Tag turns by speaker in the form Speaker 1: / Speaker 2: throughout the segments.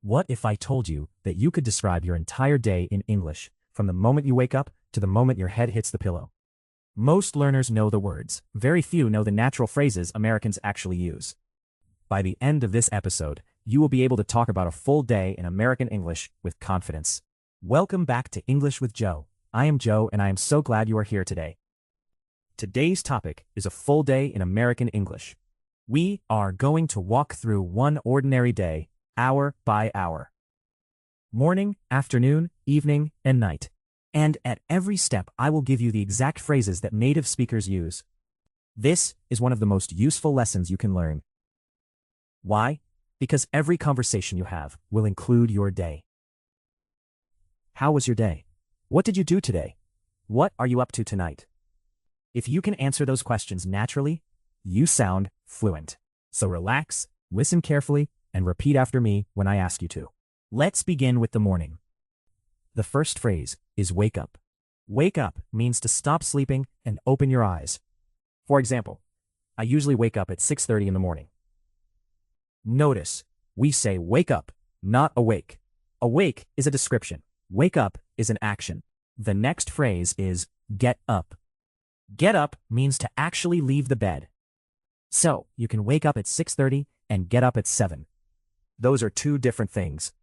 Speaker 1: What if I told you that you could describe your entire day in English, from the moment you wake up to the moment your head hits the pillow? Most learners know the words, very few know the natural phrases Americans actually use. By the end of this episode, you will be able to talk about a full day in American English with confidence. Welcome back to English with Joe. I am Joe and I am so glad you are here today. Today's topic is a full day in American English. We are going to walk through one ordinary day, hour by hour. Morning, afternoon, evening, and night. And at every step I will give you the exact phrases that native speakers use. This is one of the most useful lessons you can learn. Why? Because every conversation you have will include your day. How was your day? What did you do today? What are you up to tonight? If you can answer those questions naturally, you sound fluent. So relax, listen carefully, and repeat after me when I ask you to. Let's begin with the morning. The first phrase is wake up. Wake up means to stop sleeping and open your eyes. For example, I usually wake up at 6:30 in the morning. Notice, we say wake up, not awake. Awake is a description. Wake up is an action. The next phrase is get up. Get up means to actually leave the bed. So, you can wake up at 6:30 and get up at 7. Those are two different things.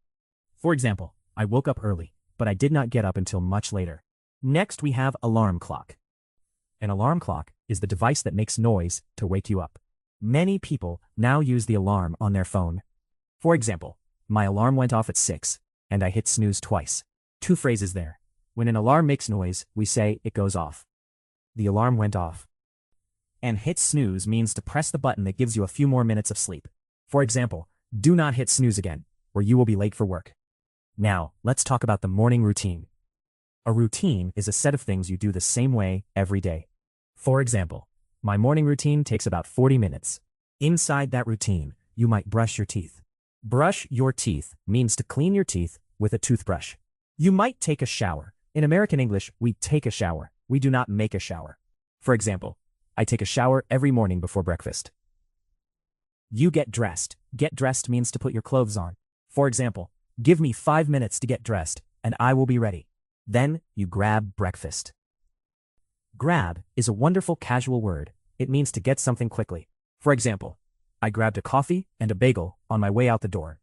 Speaker 1: For example, I woke up early, but I did not get up until much later. Next we have alarm clock. An alarm clock is the device that makes noise to wake you up. Many people now use the alarm on their phone. For example, my alarm went off at 6, and I hit snooze twice. Two phrases there. When an alarm makes noise, we say it goes off. The alarm went off. And hit snooze means to press the button that gives you a few more minutes of sleep. For example, do not hit snooze again, or you will be late for work. Now, let's talk about the morning routine. A routine is a set of things you do the same way every day. For example, my morning routine takes about 40 minutes. Inside that routine, you might brush your teeth. Brush your teeth means to clean your teeth with a toothbrush. You might take a shower. In American English, we take a shower. We do not make a shower. For example, I take a shower every morning before breakfast. You get dressed. Get dressed means to put your clothes on. For example, give me 5 minutes to get dressed, and I will be ready. Then you grab breakfast. Grab is a wonderful casual word. It means to get something quickly. For example, I grabbed a coffee and a bagel on my way out the door.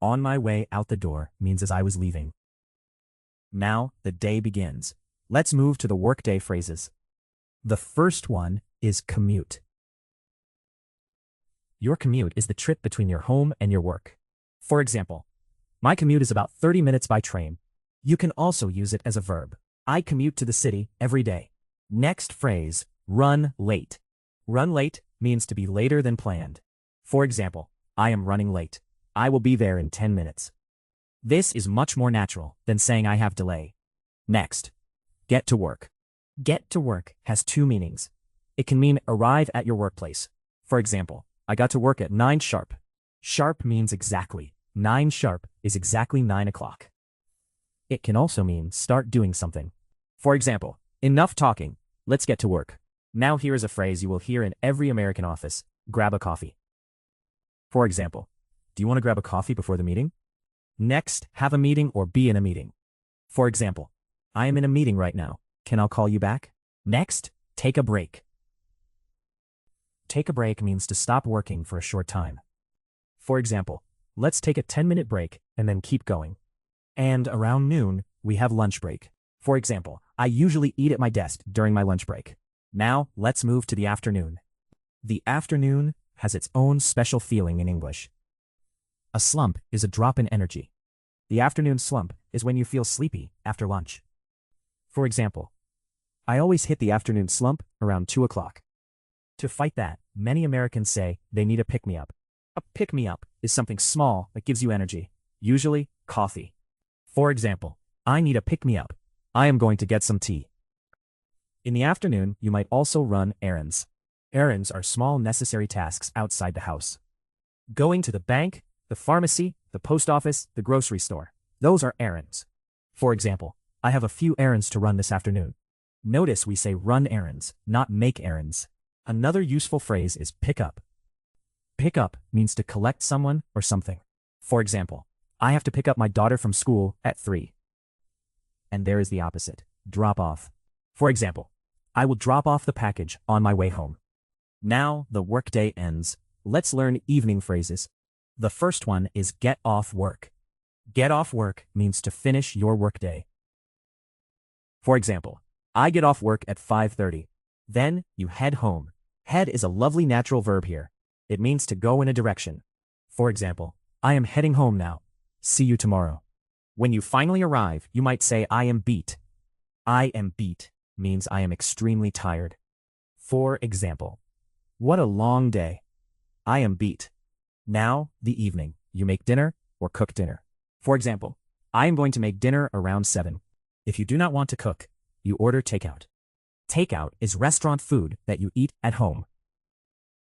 Speaker 1: On my way out the door means as I was leaving. Now the day begins. Let's move to the workday phrases. The first one is commute. Your commute is the trip between your home and your work. For example, my commute is about 30 minutes by train. You can also use it as a verb. I commute to the city every day. Next phrase, run late. Run late means to be later than planned. For example, I am running late. I will be there in 10 minutes. This is much more natural than saying I have delay. Next, get to work. Get to work has two meanings. It can mean arrive at your workplace. For example, I got to work at 9 sharp. Sharp means exactly. 9 sharp is exactly 9 o'clock. It can also mean start doing something. For example, enough talking, let's get to work. Now here is a phrase you will hear in every American office, grab a coffee. For example, do you want to grab a coffee before the meeting? Next, have a meeting or be in a meeting. For example, I am in a meeting right now. Can I call you back? Next, take a break. Take a break means to stop working for a short time. For example, let's take a 10-minute break and then keep going. And around noon, we have lunch break. For example, I usually eat at my desk during my lunch break. Now, let's move to the afternoon. The afternoon has its own special feeling in English. A slump is a drop in energy. The afternoon slump is when you feel sleepy after lunch. For example, I always hit the afternoon slump around 2 o'clock. To fight that, many Americans say they need a pick-me-up. A pick-me-up is something small that gives you energy, usually coffee. For example, I need a pick-me-up. I am going to get some tea. In the afternoon, you might also run errands. Errands are small necessary tasks outside the house. Going to the bank, the pharmacy, the post office, the grocery store. Those are errands. For example, I have a few errands to run this afternoon. Notice we say run errands, not make errands. Another useful phrase is pick up. Pick up means to collect someone or something. For example, I have to pick up my daughter from school at 3. And there is the opposite, drop off. For example, I will drop off the package on my way home. Now the workday ends. Let's learn evening phrases. The first one is get off work. Get off work means to finish your workday. For example, I get off work at 5:30. Then you head home. Head is a lovely natural verb here. It means to go in a direction. For example, I am heading home now. See you tomorrow. When you finally arrive, you might say I am beat. I am beat means I am extremely tired. For example, what a long day. I am beat. Now, the evening, you make dinner or cook dinner. For example, I am going to make dinner around 7. If you do not want to cook, you order takeout. Takeout is restaurant food that you eat at home.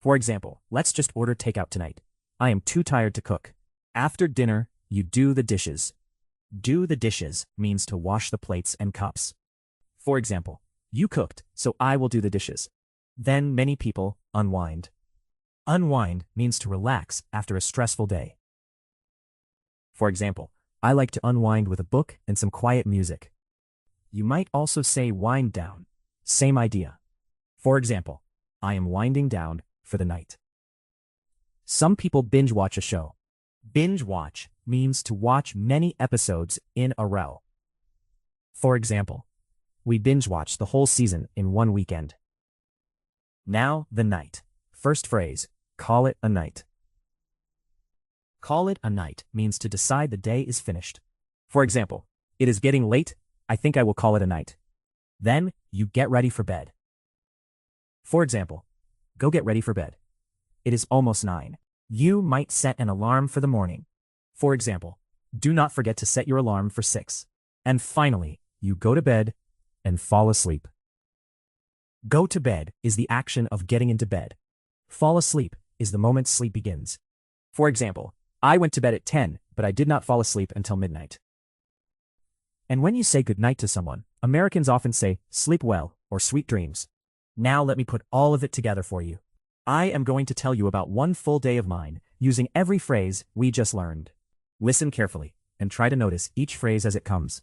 Speaker 1: For example, let's just order takeout tonight. I am too tired to cook. After dinner, you do the dishes. Do the dishes means to wash the plates and cups. For example, you cooked, so I will do the dishes. Then many people unwind. Unwind means to relax after a stressful day. For example, I like to unwind with a book and some quiet music. You might also say wind down. Same idea. For example, I am winding down for the night. Some people binge watch a show. Binge watch means to watch many episodes in a row. For example, we binge watched the whole season in one weekend. Now, the night. First phrase, call it a night. Call it a night means to decide the day is finished. For example, it is getting late, I think I will call it a night. Then, you get ready for bed. For example, go get ready for bed. It is almost 9. You might set an alarm for the morning. For example, do not forget to set your alarm for 6. And finally, you go to bed and fall asleep. Go to bed is the action of getting into bed. Fall asleep is the moment sleep begins. For example, I went to bed at 10, but I did not fall asleep until midnight. And when you say goodnight to someone, Americans often say, sleep well, or sweet dreams. Now let me put all of it together for you. I am going to tell you about one full day of mine, using every phrase we just learned. Listen carefully, and try to notice each phrase as it comes.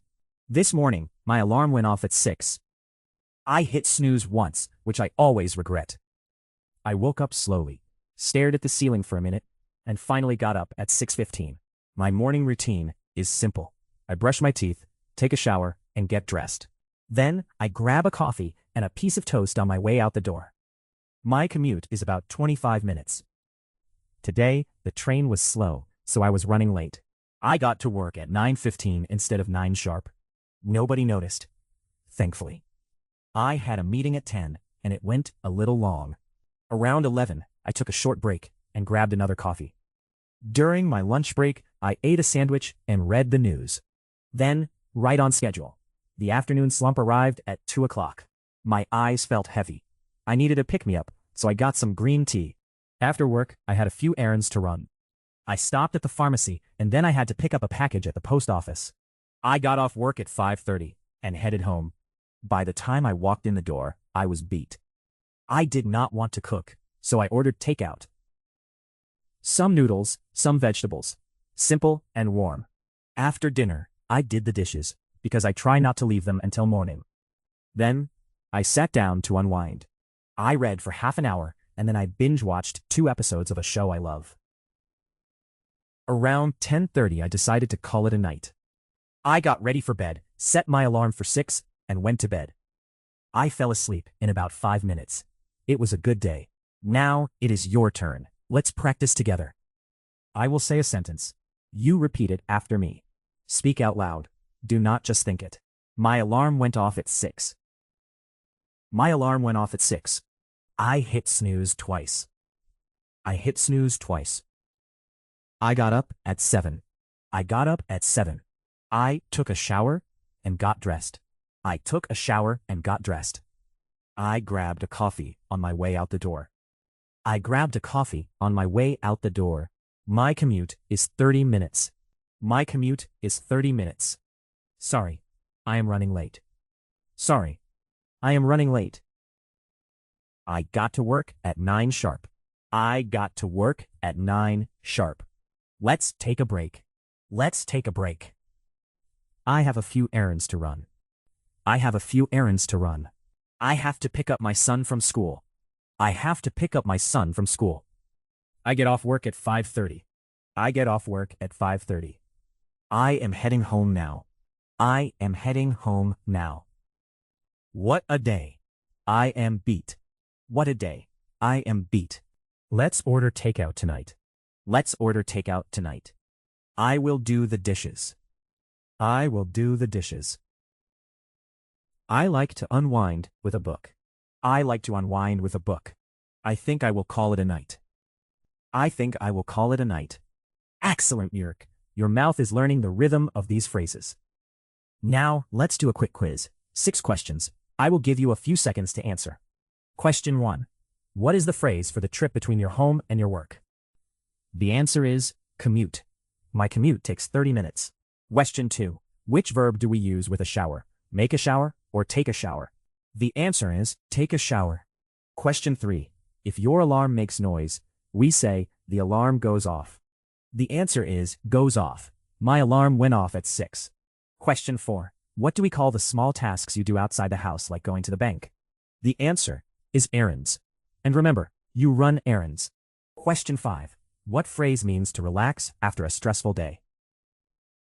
Speaker 1: This morning, my alarm went off at 6. I hit snooze once, which I always regret. I woke up slowly, stared at the ceiling for a minute, and finally got up at 6:15. My morning routine is simple. I brush my teeth, take a shower, and get dressed. Then, I grab a coffee and a piece of toast on my way out the door. My commute is about 25 minutes. Today, the train was slow, so I was running late. I got to work at 9:15 instead of 9 sharp. Nobody noticed, thankfully. I had a meeting at 10, and it went a little long. Around 11, I took a short break and grabbed another coffee. During my lunch break, I ate a sandwich and read the news. Then, right on schedule, the afternoon slump arrived at 2 o'clock. My eyes felt heavy. I needed a pick-me-up, so I got some green tea. After work, I had a few errands to run. I stopped at the pharmacy, and then I had to pick up a package at the post office. I got off work at 5:30 and headed home. By the time I walked in the door, I was beat. I did not want to cook, so I ordered takeout. Some noodles, some vegetables. Simple and warm. After dinner, I did the dishes, because I try not to leave them until morning. Then, I sat down to unwind. I read for half an hour, and then I binge-watched 2 episodes of a show I love. Around 10:30, I decided to call it a night. I got ready for bed, set my alarm for 6, and went to bed. I fell asleep in about 5 minutes. It was a good day. Now, it is your turn. Let's practice together. I will say a sentence. You repeat it after me. Speak out loud. Do not just think it. My alarm went off at 6. My alarm went off at 6. I hit snooze twice. I hit snooze twice. I got up at 7. I got up at 7. I took a shower and got dressed. I took a shower and got dressed. I grabbed a coffee on my way out the door. I grabbed a coffee on my way out the door. My commute is 30 minutes. My commute is 30 minutes. Sorry, I am running late. Sorry, I am running late. I got to work at 9 sharp. I got to work at 9 sharp. Let's take a break. Let's take a break. I have a few errands to run. I have a few errands to run. I have to pick up my son from school. I have to pick up my son from school. I get off work at 5:30. I get off work at 5:30. I am heading home now. I am heading home now. What a day. I am beat. What a day. I am beat. Let's order takeout tonight. Let's order takeout tonight. I will do the dishes. I will do the dishes. I like to unwind with a book. I like to unwind with a book. I think I will call it a night. I think I will call it a night. Excellent, Jörg. Your mouth is learning the rhythm of these phrases. Now, let's do a quick quiz. 6 questions. I will give you a few seconds to answer. Question 1. What is the phrase for the trip between your home and your work? The answer is commute. My commute takes 30 minutes. Question 2. Which verb do we use with a shower? Make a shower or take a shower? The answer is take a shower. Question 3. If your alarm makes noise, we say the alarm goes off. The answer is goes off. My alarm went off at 6. Question 4. What do we call the small tasks you do outside the house, like going to the bank? The answer is errands. And remember, you run errands. Question 5. What phrase means to relax after a stressful day?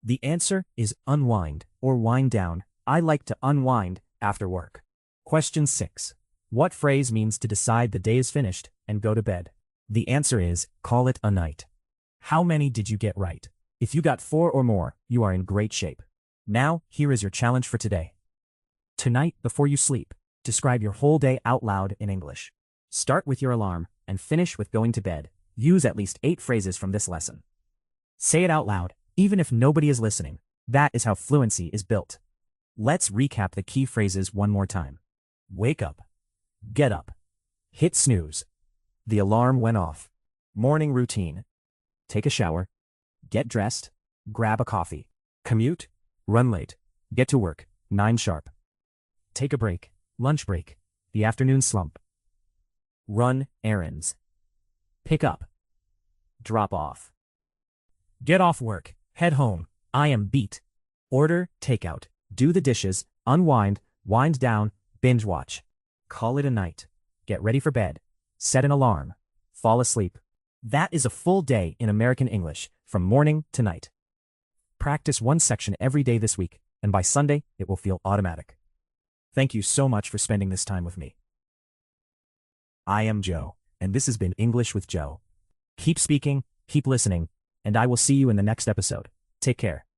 Speaker 1: The answer is unwind or wind down. I like to unwind after work. Question 6. What phrase means to decide the day is finished and go to bed? The answer is call it a night. How many did you get right? If you got 4 or more, you are in great shape. Now, here is your challenge for today. Tonight, before you sleep, describe your whole day out loud in English. Start with your alarm and finish with going to bed. Use at least 8 phrases from this lesson. Say it out loud, even if nobody is listening. That is how fluency is built. Let's recap the key phrases one more time. Wake up. Get up. Hit snooze. The alarm went off. Morning routine. Take a shower. Get dressed. Grab a coffee. Commute. Run late. Get to work. 9 sharp. Take a break. Lunch break. The afternoon slump. Run errands. Pick up. Drop off. Get off work. Head home. I am beat. Order takeout. Do the dishes. Unwind. Wind down. Binge watch. Call it a night. Get ready for bed. Set an alarm. Fall asleep. That is a full day in American English, from morning to night. Practice one section every day this week, and by Sunday, it will feel automatic. Thank you so much for spending this time with me. I am Joe, and this has been English with Joe. Keep speaking, keep listening, and I will see you in the next episode. Take care.